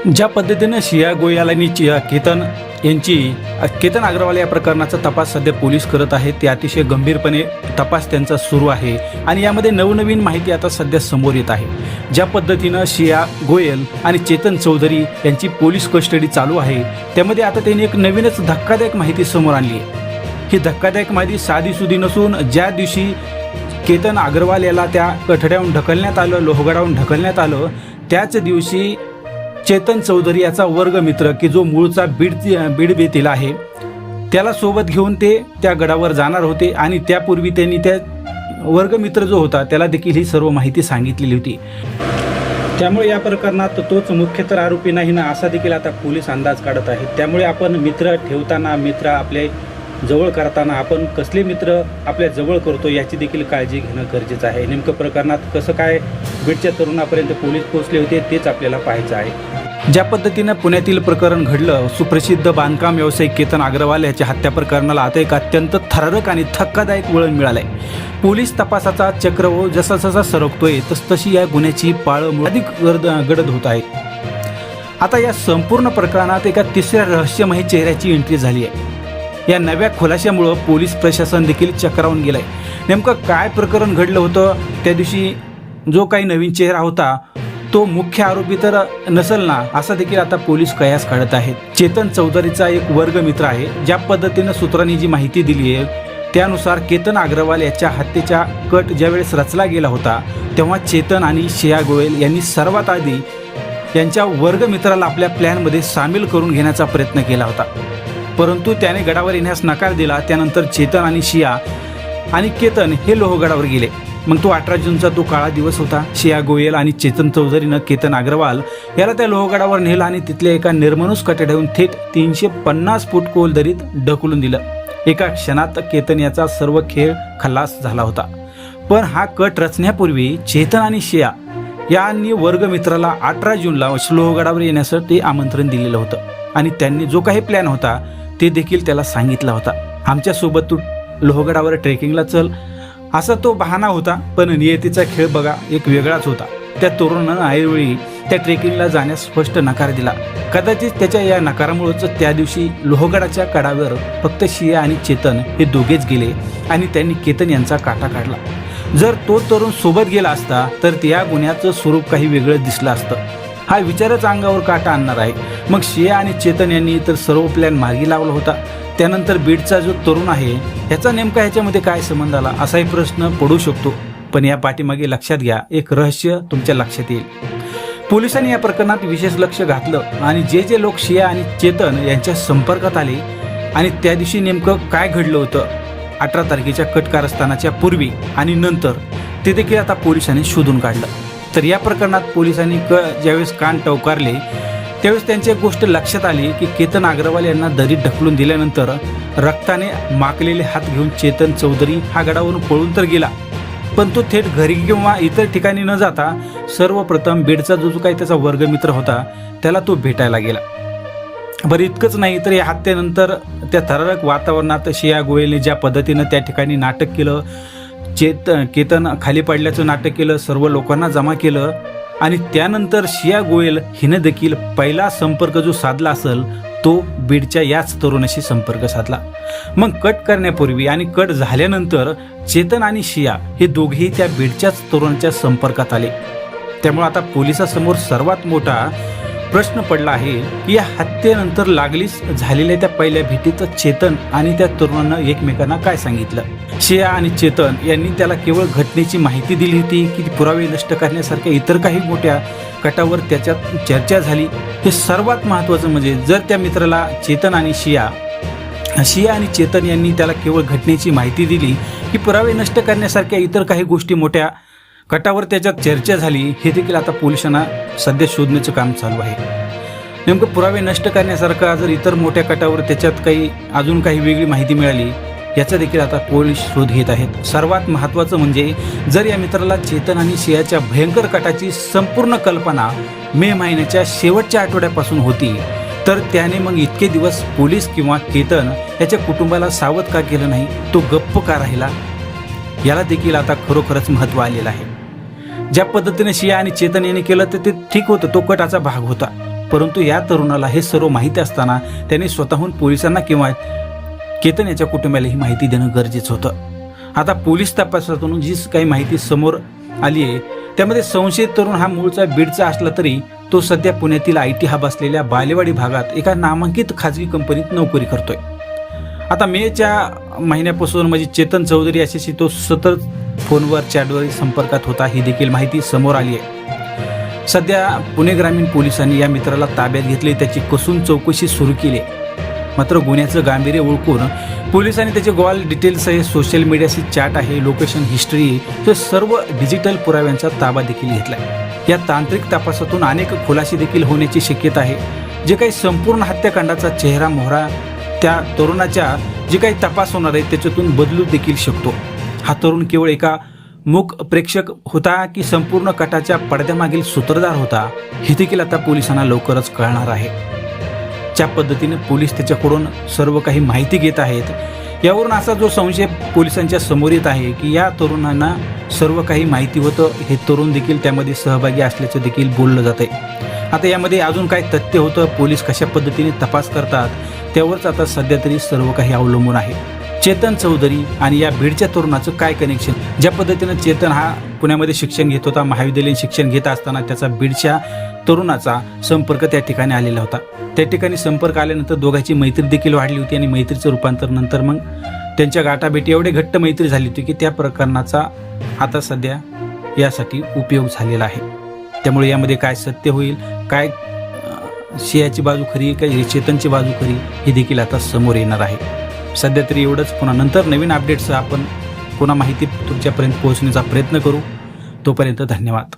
ज्या पद्धतीने शिया गोयल आणि केतन अग्रवाल या प्रकरणाचा तपास सध्या पोलीस करत आहेत, ते अतिशय गंभीरपणे तपास त्यांचा सुरू आहे आणि यामध्ये नवनवीन माहिती आता सध्या समोर येत आहे। ज्या पद्धतीनं शिया गोयल आणि चेतन चौधरी यांची पोलीस कस्टडी चालू आहे, त्यामध्ये आता त्यांनी एक नवीनच धक्कादायक माहिती समोर आणली आहे। ही धक्कादायक माहिती साधीसुधी नसून ज्या दिवशी केतन अग्रवाल याला त्या कठड्याहून ढकलण्यात आलं, लोहगडावरून ढकलण्यात आलं, त्याच दिवशी चेतन चौधरी याचा वर्गमित्र की जो मूळचा बीड येथील आहे, त्याला सोबत घेऊन ते त्या गडावर जाणार होते आणि त्यापूर्वी त्यांनी त्या वर्गमित्र जो होता त्याला देखील ही सर्व माहिती सांगितलेली होती। त्यामुळे या प्रकरणात तोच मुख्य तर आरोपी नाही ना, असा देखील आता पोलीस अंदाज काढत आहेत। त्यामुळे आपण मित्र ठेवताना, मित्र आपले जवळ करताना आपण कसले मित्र आपल्या जवळ करतो याची देखील काळजी घेणं गरजेचं आहे। नेमकं प्रकरणात कसं काय बीडच्या तरुणापर्यंत पोलीस पोहोचले होते तेच आपल्याला पाहायचं आहे। ज्या पद्धतीनं पुण्यातील प्रकरण घडलं, सुप्रसिद्ध बांधकाम व्यावसायिक केतन अग्रवाल याच्या हत्या प्रकरणाला आता एक अत्यंत थरारक आणि धक्कादायक वळण मिळालंय। पोलीस तपासाचा चक्रवाढ जसा जसा सरकतोय तशी या गुन्ह्याची पाळंमुळं अधिक गडद होत आहे। आता या संपूर्ण प्रकरणात एका तिसऱ्या रहस्यमयी चेहऱ्याची एंट्री झाली आहे। या नव्या खुलाशामुळे पोलीस प्रशासन देखील चक्रावून गेलंय। नेमकं काय प्रकरण घडलं होतं, त्या दिवशी जो काही नवीन चेहरा होता तो मुख्य आरोपी तर नसेल ना, असा देखील आता पोलीस कयास काढत आहेत। चेतन चौधरीचा एक वर्गमित्र आहे। ज्या पद्धतीनं सूत्रांनी जी माहिती दिली आहे त्यानुसार केतन अग्रवाल याच्या हत्येचा कट ज्यावेळेस रचला गेला होता, तेव्हा चेतन आणि शिया गोयल यांनी सर्वात आधी यांच्या वर्गमित्राला आपल्या प्लॅनमध्ये सामील करून घेण्याचा प्रयत्न केला होता, परंतु त्याने गडावर येण्यास नकार दिला। त्यानंतर चेतन आणि शिया आणि केतन हे लोहगडावर गेले। मग तो 18 जूनचा तो काळा दिवस होता। शिया गोयल आणि चेतन चौधरीनं केतन अग्रवाल याला त्या लोहगडावर नेलं आणि तिथल्या एका निर्मनुष्य कठड्याहून थेट 350 फूट खोल दरीत ढकलून दिलं। एका क्षणात केतन याचा सर्व खेळ खल्लास झाला होता। पण हा कट रचण्यापूर्वी चेतन आणि शिया यांनी वर्गमित्राला 18 जूनला लोहगडावर येण्यासाठी आमंत्रण दिलेलं होतं आणि त्यांनी जो काही प्लॅन होता ते देखील त्याला सांगितला होता। आमच्यासोबत तू लोहगडावर ट्रेकिंगला चल, असा तो बहाणा होता। पण नियतीचा खेळ बघा एक वेगळाच होता। त्या तरुणानं ऐनवेळी त्या ट्रेकिंगला जाण्यास स्पष्ट नकार दिला। कदाचित त्याच्या या नकारामुळेच त्या दिवशी लोहगडाच्या कडावर फक्त शिया आणि चेतन हे दोघेच गेले आणि त्यांनी केतन यांचा काटा काढला। जर तो तरुण सोबत गेला असता तर त्या गुन्ह्याचं स्वरूप काही वेगळं दिसलं असतं। हा विचारच अंगावर काटा आणणार आहे। मग शिया आणि चेतन यांनी तर सर्व प्लॅन मार्गी लावला होता, त्यानंतर बीडचा जो तरुण आहे ह्याचा नेमका ह्याच्यामध्ये काय संबंध आला असाही प्रश्न पडू शकतो। पण या पाठीमागे लक्षात घ्या, एक रहस्य तुमच्या लक्षात येईल। पोलिसांनी या प्रकरणात विशेष लक्ष घातलं आणि जे लोक शिया आणि चेतन यांच्या संपर्कात आले आणि त्या दिवशी नेमकं काय घडलं होतं 18 तारखेच्या कट कारस्थानाच्या पूर्वी आणि नंतर, ते देखील आता पोलिसांनी शोधून काढलं। तर या प्रकरणात पोलिसांनी ज्यावेळेस कान टवकारले त्यावेळेस त्यांची एक गोष्ट लक्षात आली की केतन अग्रवाल यांना दरीत ढकलून दिल्यानंतर रक्ताने माखलेले हात घेऊन चेतन चौधरी हा गडावरून पळून तर गेला, पण तो थेट घरी किंवा इतर ठिकाणी न जाता सर्वप्रथम बीडचा जो काही त्याचा वर्गमित्र होता त्याला तो भेटायला गेला। बरं, इतकंच नाही तर या हत्येनंतर त्या थरारक वातावरणात शिया गोयलने ज्या पद्धतीनं त्या ठिकाणी नाटक केलं, केतन खाली पडल्याचं नाटक केलं, सर्व लोकांना जमा केलं आणि त्यानंतर शिया गोयल हिनं देखील पहिला संपर्क जो साधला असेल तो बीडच्या याच तरुणाशी संपर्क साधला। मग कट करण्यापूर्वी आणि कट झाल्यानंतर चेतन आणि शिया हे दोघेही त्या बीडच्याच तरुणाच्या संपर्कात आले। त्यामुळे आता पोलिसांसमोर सर्वात मोठा प्रश्न पडला आहे की या हत्येनंतर लागलीच झालेल्या त्या पहिल्या भेटीत चेतन आणि त्या तरुणानं एकमेकांना काय सांगितलं। शिया आणि चेतन यांनी त्याला केवळ घटनेची माहिती दिली होती की पुरावे नष्ट करण्यासारख्या इतर काही मोठ्या कटावर त्याच्यात चर्चा झाली। हे सर्वात महत्त्वाचं म्हणजे जर त्या मित्राला चेतन आणि शिया आणि चेतन यांनी त्याला केवळ घटनेची माहिती दिली की पुरावे नष्ट करण्यासारख्या इतर काही गोष्टी मोठ्या कटावर त्याच्यात चर्चा झाली, हे देखील आता पोलिसांना सध्या शोधण्याचं काम चालू आहे। नेमकं पुरावे नष्ट करण्यासारखा जर इतर मोठ्या कटावर त्याच्यात काही अजून काही वेगळी माहिती मिळाली याचा देखील आता पोलीस शोध घेत आहेत। सर्वात महत्त्वाचं म्हणजे जर या मित्राला चेतन आणि शियाच्या भयंकर कटाची संपूर्ण कल्पना मे महिन्याच्या शेवटच्या आठवड्यापासून होती तर त्याने मग इतके दिवस पोलीस किंवा केतन याच्या कुटुंबाला सावध का केलं नाही, तो गप्प का राहिला, याला देखील आता खरोखरच महत्त्व आलेलं आहे। ज्या पद्धतीने शिया आणि चेतन यांनी केलं तर ते ठीक होतं, तो कटाचा भाग होता। परंतु या तरुणाला हे सर्व माहिती असताना त्याने स्वतःहून पोलिसांना किंवा केतन याच्या कुटुंबाला ही माहिती देणं गरजेचं होतं. आता पोलीस तपासातून जी काही माहिती समोर आली आहे त्यामध्ये संशयित तरुण हा मूळचा बीडचा असला तरी तो सध्या पुण्यातील IT हब असलेल्या बालेवाडी भागात एका नामांकित खाजगी कंपनीत नोकरी करतोय. आता मेच्या महिन्यापासून म्हणजे चेतन चौधरी याच्याशी तो सतत फोनवर चॅटवर संपर्कात होता ही देखील माहिती समोर आली आहे. सध्या पुणे ग्रामीण पोलिसांनी या मित्राला ताब्यात घेतले, त्याची कसून चौकशी सुरू केली. मात्र गुन्ह्याचं गांभीर्य ओळखून पोलिसांनी त्याचे कॉल डिटेल्स आहे, सोशल मीडियाची चॅट आहे, लोकेशन हिस्ट्री हे सर्व डिजिटल पुराव्यांचा ताबा देखील घेतलाय. या तांत्रिक तपासातून अनेक खुलासे देखील होण्याची शक्यता आहे. जे काही संपूर्ण हत्याकांडाचा चेहरा मोहरा त्या तरुणाच्या जे काही तपास होणार आहे त्याच्यातून बदलू देखील शकतो. हा तरुण केवळ एका मूक प्रेक्षक होता की संपूर्ण कटाच्या पडद्यामागील सूत्रधार होता हे देखील आता पोलिसांना लवकरच कळणार आहे. ज्या पद्धतीने पोलीस त्याच्याकडून सर्व काही माहिती घेत आहेत यावरून असा जो संशय पोलिसांच्या समोर येत आहे की या तरुणांना सर्व काही माहिती होतं, हे तरुण देखील त्यामध्ये सहभागी असल्याचं देखील बोललं जात आहे. आता यामध्ये अजून काय तथ्य होतं, पोलीस कशा पद्धतीने तपास करतात त्यावरच आता सध्या तरी सर्व काही अवलंबून आहे. चेतन चौधरी आणि या बीडच्या तरुणाचं काय कनेक्शन? ज्या पद्धतीनं चेतन हा पुण्यामध्ये शिक्षण घेत होता, महाविद्यालयीन शिक्षण घेत असताना त्याचा बीडच्या तरुणाचा संपर्क त्या ठिकाणी आलेला होता. त्या ठिकाणी संपर्क आल्यानंतर दोघांची मैत्री देखील वाढली होती आणि मैत्रीचं रूपांतर नंतर मग त्यांच्या गाठाभेटी एवढे घट्ट मैत्री झाली होती की त्या प्रकरणाचा आता सध्या यासाठी उपयोग झालेला आहे. त्यामुळे यामध्ये काय सत्य होईल, काय शियाची बाजू खरी, काय चेतनची बाजू खरी ही देखील आता समोर येणार आहे. सध्या तरी एवढंच. पुन्हा नंतर नवीन अपडेट्स आपण पुन्हा माहिती तुमच्यापर्यंत पोहोचण्याचा प्रयत्न करू. तोपर्यंत धन्यवाद.